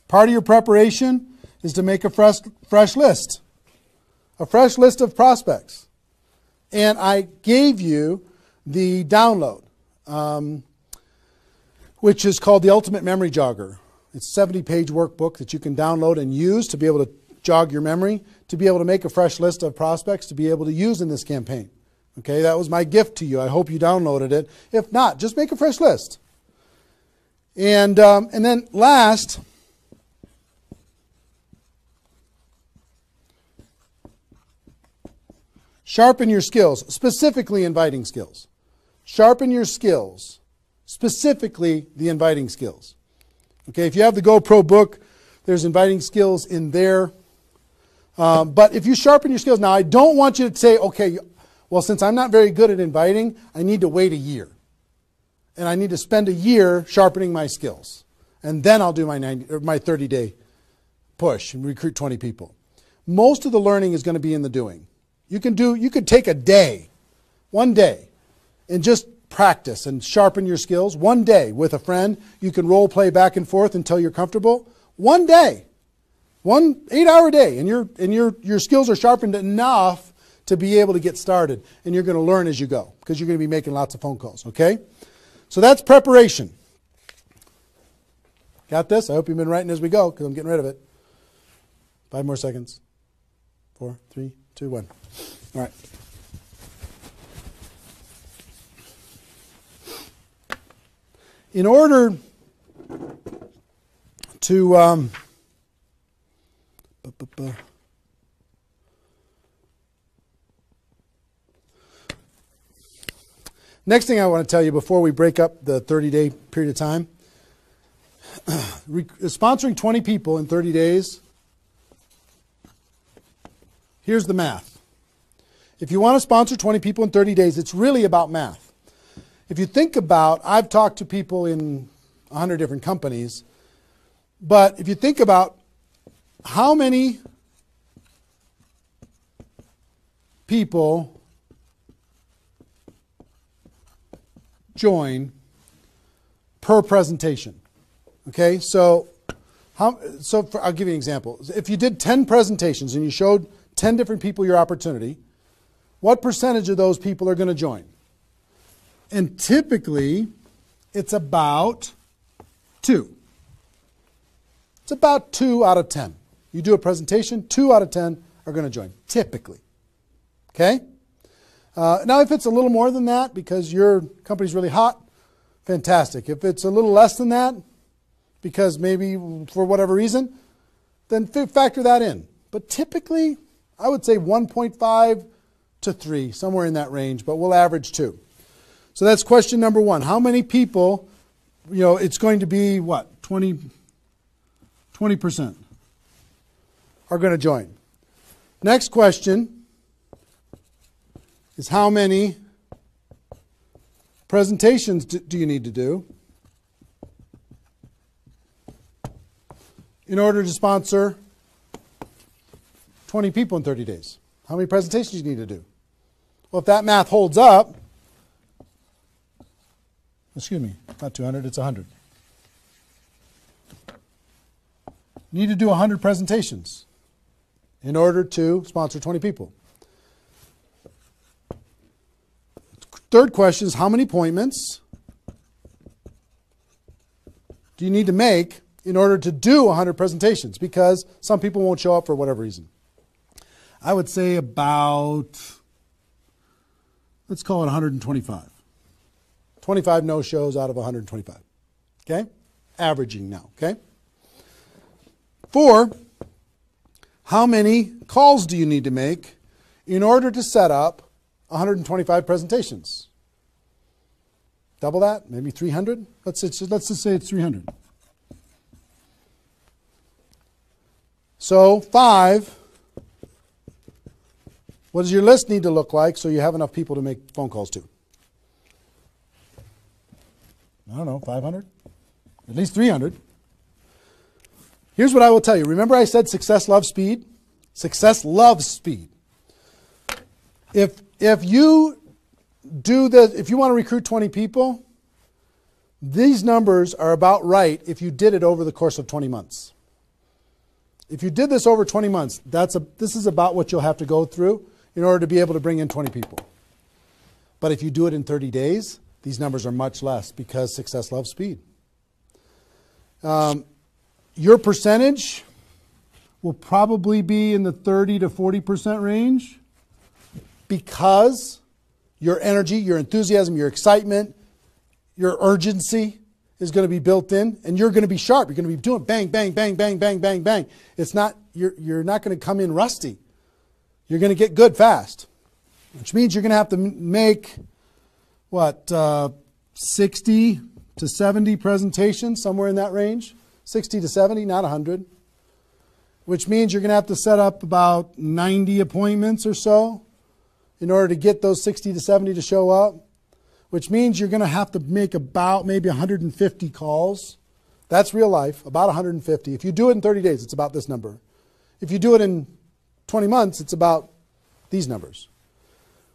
Part of your preparation is to make a fresh list. A fresh list of prospects. And I gave you the download, which is called the Ultimate Memory Jogger. It's a 70-page workbook that you can download and use to be able to jog your memory, to be able to make a fresh list of prospects to be able to use in this campaign. Okay, that was my gift to you. I hope you downloaded it. If not, just make a fresh list. And then last, sharpen your skills, specifically inviting skills. Sharpen your skills, specifically the inviting skills. Okay, if you have the GoPro book, there's inviting skills in there. But if you sharpen your skills, now I don't want you to say, okay, well, since I'm not very good at inviting, I need to wait a year. And I need to spend a year sharpening my skills. And then I'll do my 30-day push and recruit 20 people. Most of the learning is going to be in the doing. You could take a day, one day, and just practice and sharpen your skills. One day with a friend, you can role play back and forth until you're comfortable. One day, 1 8-hour day, and your skills are sharpened enough to be able to get started. And you're going to learn as you go because you're going to be making lots of phone calls, okay? So that's preparation. Got this? I hope you've been writing as we go because I'm getting rid of it. 5 more seconds. 4, 3, 2, 1. All right. In order to next thing I want to tell you before we break up the 30-day period of time, sponsoring 20 people in 30 days here's the math. If you want to sponsor 20 people in 30 days, it's really about math. If you think about, I've talked to people in 100 different companies, but if you think about how many people join per presentation. Okay, so I'll give you an example. If you did 10 presentations and you showed 10 different people your opportunity, what percentage of those people are going to join? And typically, it's about 2. It's about 2 out of 10. You do a presentation, 2 out of 10 are going to join, typically. Okay? Now, if it's a little more than that because your company's really hot, fantastic. If it's a little less than that, because maybe for whatever reason, then factor that in. But typically, I would say 1.5 to 3, somewhere in that range, but we'll average 2. So that's question number 1. How many people, it's going to be what? 20% are going to join. Next question is how many presentations do you need to do in order to sponsor 20 people in 30 days? How many presentations do you need to do? Well, if that math holds up, excuse me, not 200, it's 100. You need to do 100 presentations in order to sponsor 20 people. Third question is how many appointments do you need to make in order to do 100 presentations? Because some people won't show up for whatever reason. I would say about, let's call it 125. 25 no-shows out of 125. Okay? Averaging now. Okay? 4, how many calls do you need to make in order to set up 125 presentations? Double that? Maybe 300? Let's just say it's 300. So 5, what does your list need to look like so you have enough people to make phone calls to? I don't know, 500? At least 300. Here's what I will tell you. Remember I said success loves speed? Success loves speed. If you do this, if you want to recruit 20 people, these numbers are about right if you did it over the course of 20 months. If you did this over 20 months, this is about what you'll have to go through in order to be able to bring in 20 people. But if you do it in 30 days, these numbers are much less because success loves speed. Your percentage will probably be in the 30 to 40% range because your energy, your enthusiasm, your excitement, your urgency is going to be built in, and you're going to be sharp. You're going to be doing bang, bang, bang, bang, bang, bang, bang. It's not, you're not going to come in rusty. You're going to get good fast, which means you're going to have to make, 60 to 70 presentations, somewhere in that range. 60 to 70, not 100. Which means you're going to have to set up about 90 appointments or so in order to get those 60 to 70 to show up. Which means you're going to have to make about maybe 150 calls. That's real life, about 150. If you do it in 30 days, it's about this number. If you do it in 20 months, it's about these numbers.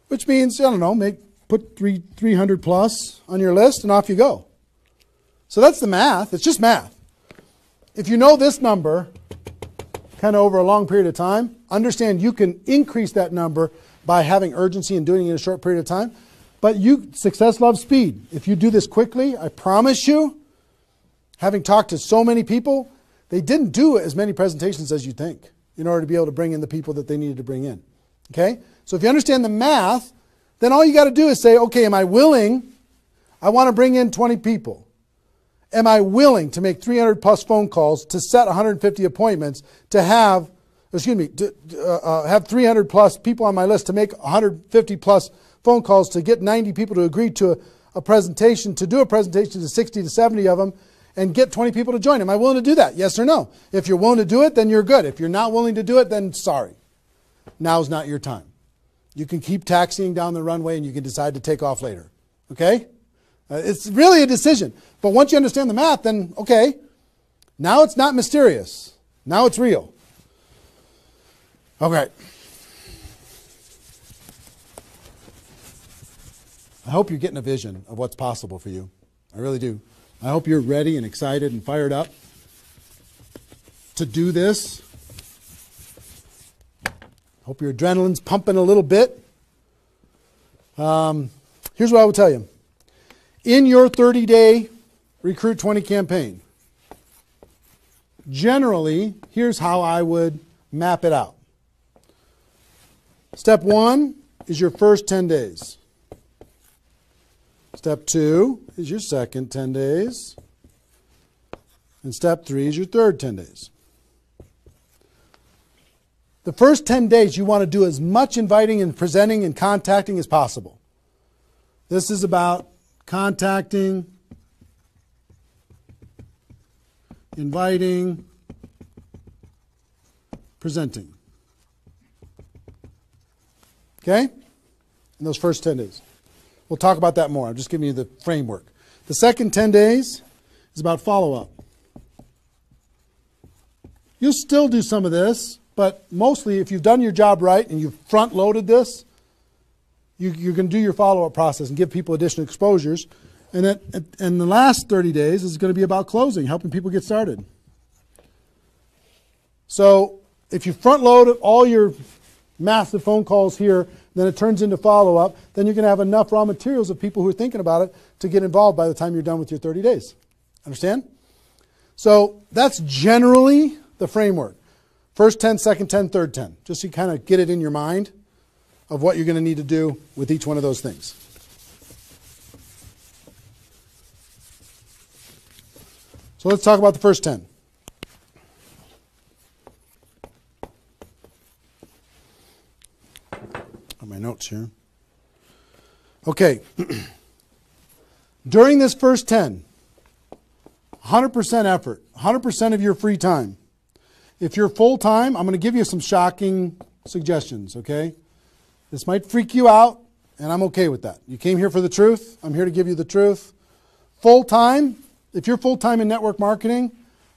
Which means, I don't know, put 300 plus on your list and off you go. So that's the math. It's just math. If you know this number kind of over a long period of time, understand you can increase that number by having urgency and doing it in a short period of time. But success loves speed. If you do this quickly, I promise you, having talked to so many people, they didn't do as many presentations as you think in order to be able to bring in the people that they needed to bring in. Okay? So if you understand the math, then all you got to do is say, okay, am I willing? I want to bring in 20 people. Am I willing to make 300 plus phone calls to set 150 appointments to have 300 plus people on my list to make 150 plus phone calls to get 90 people to agree to a presentation, to do a presentation to 60 to 70 of them and get 20 people to join. Am I willing to do that? Yes or no? If you're willing to do it, then you're good. If you're not willing to do it, then sorry. now's not your time. You can keep taxiing down the runway and you can decide to take off later. Okay? It's really a decision. But once you understand the math, then okay, now it's not mysterious. Now it's real. Okay. I hope you're getting a vision of what's possible for you. I really do. I hope you're ready and excited and fired up to do this. Hope your adrenaline's pumping a little bit. Here's what I will tell you. In your 30-day Recruit 20 campaign, generally, here's how I would map it out. Step 1 is your first 10 days. Step 2 is your second 10 days. And step 3 is your third 10 days. The first 10 days, you want to do as much inviting and presenting and contacting as possible. This is about contacting, inviting, presenting. Okay? In those first 10 days. We'll talk about that more. I'm just giving you the framework. The second 10 days is about follow-up. You'll still do some of this, but mostly if you've done your job right and you've front-loaded this, you can do your follow-up process and give people additional exposures. And the last 30 days is going to be about closing, helping people get started. So if you front-load all your massive phone calls here, then it turns into follow-up, then you're going to have enough raw materials of people who are thinking about it to get involved by the time you're done with your 30 days. Understand? So that's generally the framework. First 10, second 10, third 10. Just so you kind of get it in your mind of what you're going to need to do with each one of those things. So let's talk about the first 10. On my notes here. Okay. During this first 10, 100% effort, 100% of your free time. If you're full-time, I'm going to give you some shocking suggestions, okay? This might freak you out, and I'm okay with that. You came here for the truth. I'm here to give you the truth. Full-time, if you're full-time in network marketing,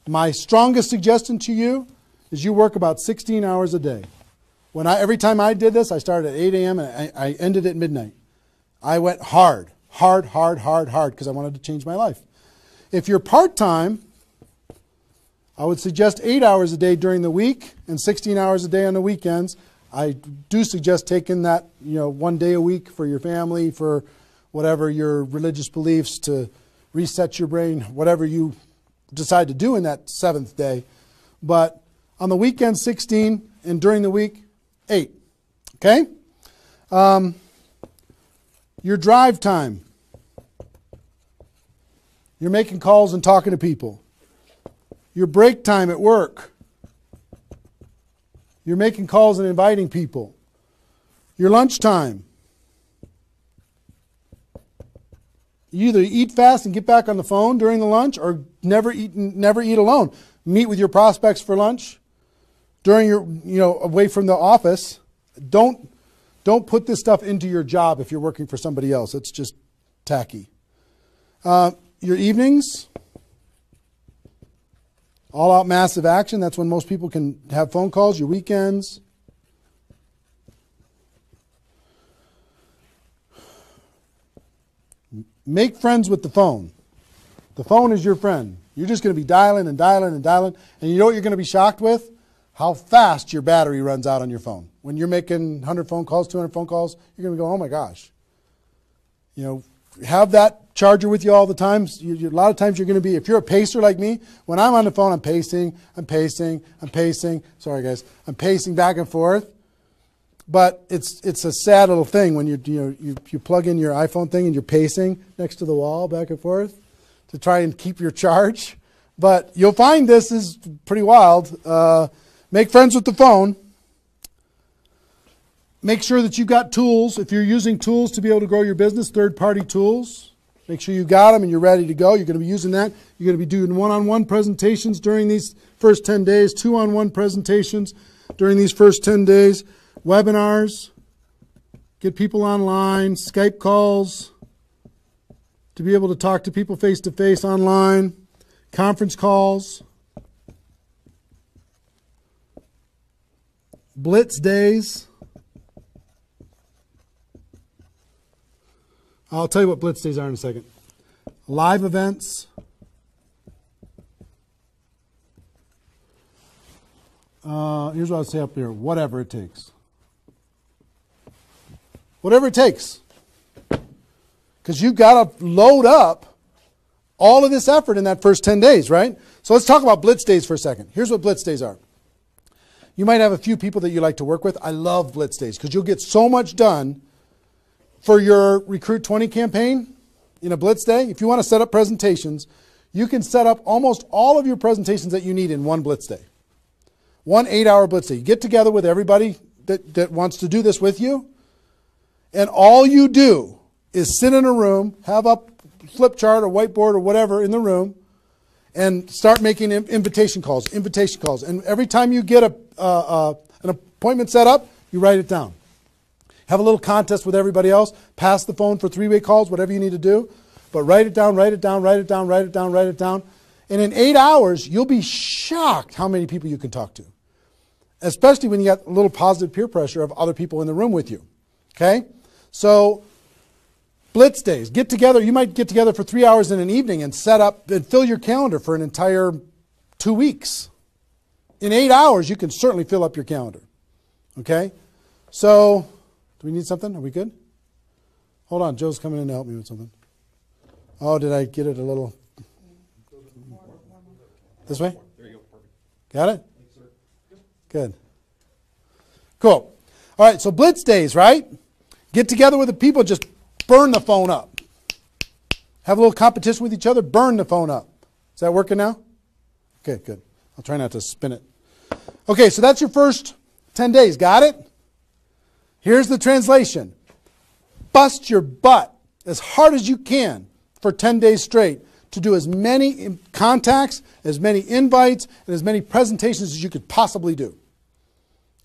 my strongest suggestion to you is you work about 16 hours a day. Every time I did this, I started at 8 a.m. and I ended at midnight. I went hard, because I wanted to change my life. If you're part-time, I would suggest 8 hours a day during the week and 16 hours a day on the weekends. I do suggest taking that, 1 day a week for your family, for whatever your religious beliefs, to reset your brain, whatever you decide to do in that 7th day. But on the weekend, 16, and during the week, 8. Okay? Your drive time. You're making calls and talking to people. Your break time at work. You're making calls and inviting people. Your lunch time. You either eat fast and get back on the phone during the lunch, or never eat alone. Meet with your prospects for lunch during your, away from the office. Don't put this stuff into your job if you're working for somebody else. It's just tacky. Your evenings. All out massive action. That's when most people can have phone calls. Your weekends. Make friends with the phone. The phone is your friend. You're just going to be dialing and dialing and dialing. And you know what you're going to be shocked with? How fast your battery runs out on your phone. When you're making 100 phone calls, 200 phone calls, you're going to go, oh my gosh. Have that charger with you all the time. A lot of times you're going to be, if you're a pacer like me, when I'm on the phone, I'm pacing. Sorry guys. I'm pacing back and forth. But it's a sad little thing when you plug in your iPhone thing and you're pacing next to the wall back and forth to try and keep your charge. But you'll find this is pretty wild. Make friends with the phone. Make sure that you've got tools. If you're using tools to be able to grow your business, third-party tools, make sure you got them and you're ready to go. You're going to be using that. You're going to be doing one-on-one presentations during these first 10 days, two-on-one presentations during these first 10 days. Webinars, get people online, Skype calls, to be able to talk to people face-to-face online, conference calls, blitz days. I'll tell you what blitz days are in a second. Live events. Here's what I'll say up here. Whatever it takes. Whatever it takes. Because you've got to load up all of this effort in that first 10 days, right? So let's talk about blitz days for a second. Here's what blitz days are. You might have a few people that you like to work with. I love blitz days because you'll get so much done for your Recruit 20 campaign in a blitz day. If you want to set up presentations, you can set up almost all of your presentations that you need in one blitz day. 1 8-hour blitz day. You get together with everybody that wants to do this with you, and all you do is sit in a room, have a flip chart or whiteboard or whatever in the room, and start making invitation calls. And every time you get an appointment set up, you write it down. Have a little contest with everybody else. Pass the phone for 3-way calls, whatever you need to do. But write it down, write it down, write it down, write it down, write it down. And in 8 hours, you'll be shocked how many people you can talk to. Especially when you got a little positive peer pressure of other people in the room with you. Okay? So, blitz days. Get together. You might get together for 3 hours in an evening and set up and fill your calendar for an entire 2 weeks. In 8 hours, you can certainly fill up your calendar. Okay? So, do we need something? Are we good? Hold on. Joe's coming in to help me with something. Oh, did I get it a little? This way? There you go. Perfect. Got it? Good. Cool. All right, so blitz days, right? Get together with the people, just burn the phone up. Have a little competition with each other, burn the phone up. Is that working now? Okay, good. I'll try not to spin it. Okay, so that's your first 10 days. Got it? Here's the translation. Bust your butt as hard as you can for 10 days straight to do as many contacts, as many invites, and as many presentations as you could possibly do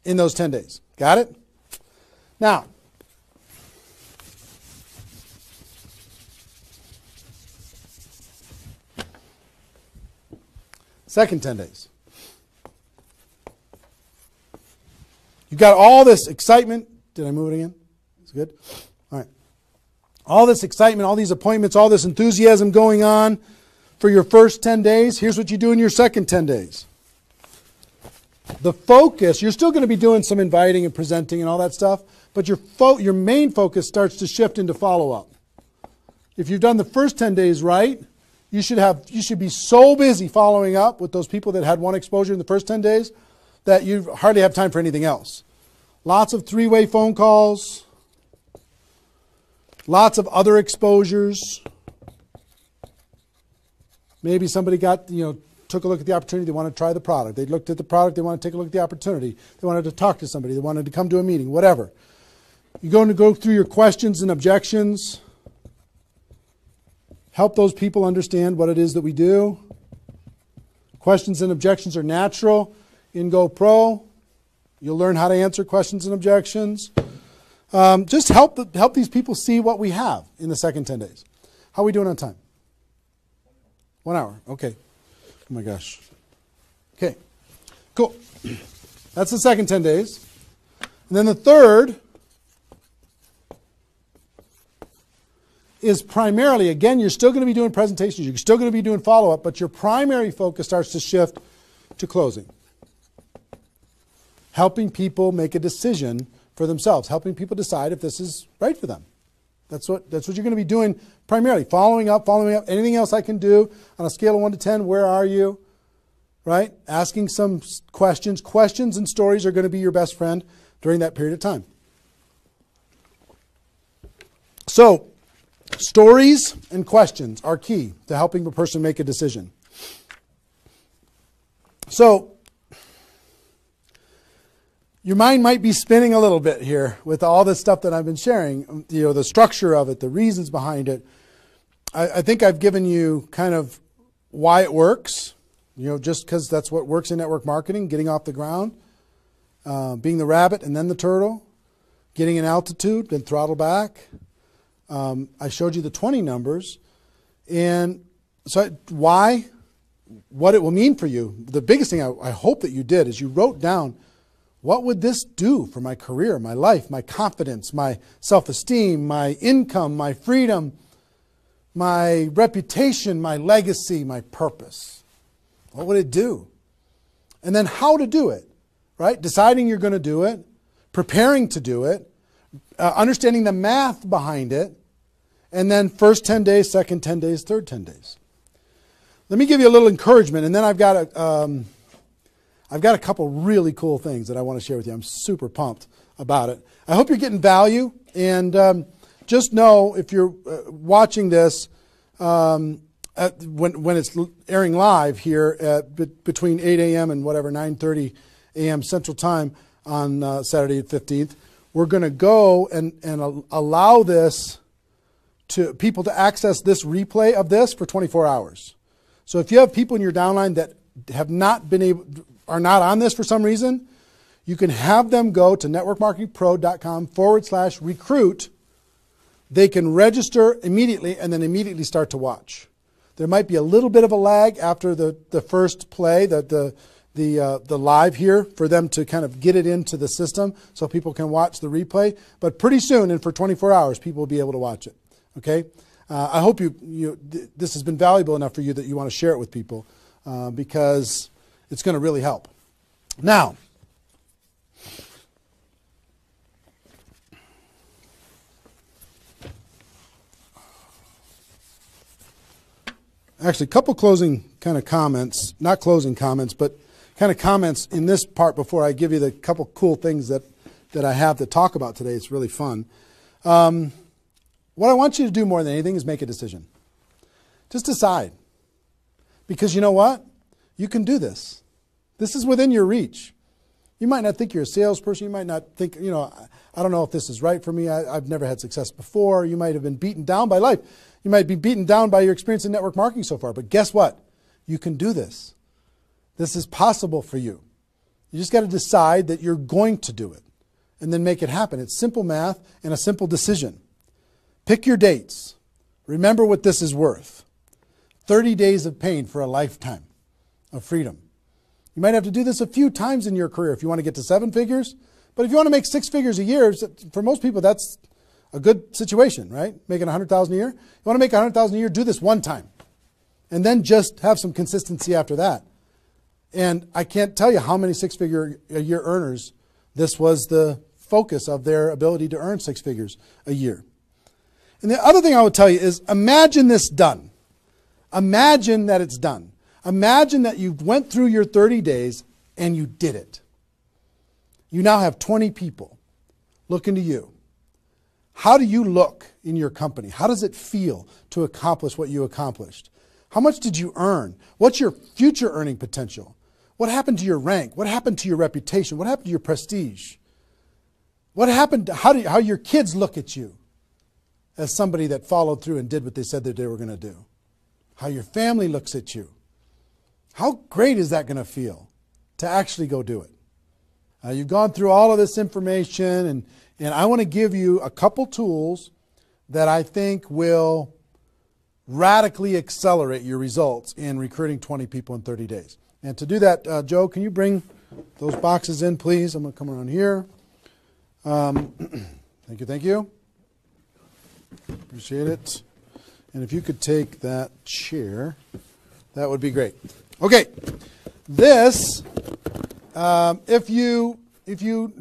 in those 10 days. Got it? Now, second 10 days. You got all this excitement. Did I move it again? It's good? All right. All this excitement, all these appointments, all this enthusiasm going on for your first 10 days. Here's what you do in your second 10 days. The focus, you're still going to be doing some inviting and presenting and all that stuff, but your main focus starts to shift into follow-up. If you've done the first 10 days right, you should be so busy following up with those people that had one exposure in the first 10 days that you hardly have time for anything else. Lots of 3-way phone calls, lots of other exposures. Maybe somebody took a look at the opportunity, they want to try the product. They looked at the product, they want to take a look at the opportunity. They wanted to talk to somebody, they wanted to come to a meeting, whatever. You're going to go through your questions and objections. Help those people understand what it is that we do. Questions and objections are natural in GoPro. You'll learn how to answer questions and objections. Just help these people see what we have in the second 10 days. How are we doing on time? 1 hour. Okay. Oh my gosh. Okay. Cool. That's the second 10 days. And then the third is primarily, again, you're still going to be doing presentations, you're still going to be doing follow-up, but your primary focus starts to shift to closing. Helping people make a decision for themselves, helping people decide if this is right for them. That's what you're going to be doing primarily. Following up, anything else I can do on a scale of 1 to 10, where are you? Right? Asking some questions. Questions and stories are going to be your best friend during that period of time. So, stories and questions are key to helping a person make a decision. So, your mind might be spinning a little bit here with all this stuff that I've been sharing, the structure of it, the reasons behind it. I think I've given you kind of why it works, just because that's what works in network marketing, getting off the ground. being the rabbit and then the turtle, getting an altitude, then throttle back. I showed you the 20 numbers. And so why? What it will mean for you. The biggest thing I hope that you did is you wrote down, what would this do for my career, my life, my confidence, my self-esteem, my income, my freedom, my reputation, my legacy, my purpose? What would it do? And then how to do it, right? Deciding you're going to do it, preparing to do it, understanding the math behind it, and then first 10 days, second 10 days, third 10 days. Let me give you a little encouragement, and then I've got a couple really cool things that I want to share with you. I'm super pumped about it. I hope you're getting value, and just know if you're watching this when it's airing live here at between 8 a.m. and whatever 9:30 a.m. Central Time on Saturday the 15th, we're going to go and allow this to people to access this replay of this for 24 hours. So if you have people in your downline that have not been able, are not on this for some reason, you can have them go to networkmarketingpro.com/recruit. They can register immediately and then immediately start to watch. There might be a little bit of a lag after the first play, the live here, for them to kind of get it into the system so people can watch the replay. But pretty soon, and for 24 hours, people will be able to watch it. Okay? I hope this has been valuable enough for you that you want to share it with people because it's going to really help. Now, actually, a couple closing kind of comments, not closing comments, but kind of comments in this part before I give you the couple cool things that I have to talk about today. It's really fun. What I want you to do more than anything is make a decision. Just decide. Because you know what? You can do this. This is within your reach. You might not think you're a salesperson. You might not think, I don't know if this is right for me. I've never had success before. You might have been beaten down by life. You might be beaten down by your experience in network marketing so far. But guess what? You can do this. This is possible for you. You just got to decide that you're going to do it and then make it happen. It's simple math and a simple decision. Pick your dates. Remember what this is worth. 30 days of pain for a lifetime of freedom. You might have to do this a few times in your career if you want to get to 7 figures. But if you want to make 6 figures a year, for most people, that's a good situation, right? Making $100,000 a year. You want to make $100,000 a year, do this one time. And then just have some consistency after that. And I can't tell you how many 6-figure a year earners this was the focus of their ability to earn 6 figures a year. And the other thing I would tell you is imagine this done. Imagine that it's done. Imagine that you went through your 30 days and you did it. You now have 20 people looking to you. How do you look in your company? How does it feel to accomplish what you accomplished? How much did you earn? What's your future earning potential? What happened to your rank? What happened to your reputation? What happened to your prestige? What happened to how your kids look at you as somebody that followed through and did what they said that they were going to do? How your family looks at you? How great is that going to feel to actually go do it? You've gone through all of this information, and I want to give you a couple tools that I think will radically accelerate your results in recruiting 20 people in 30 days. And to do that, Joe, can you bring those boxes in, please? I'm going to come around here. Thank you. Appreciate it. And if you could take that chair, that would be great. Okay, this, if you know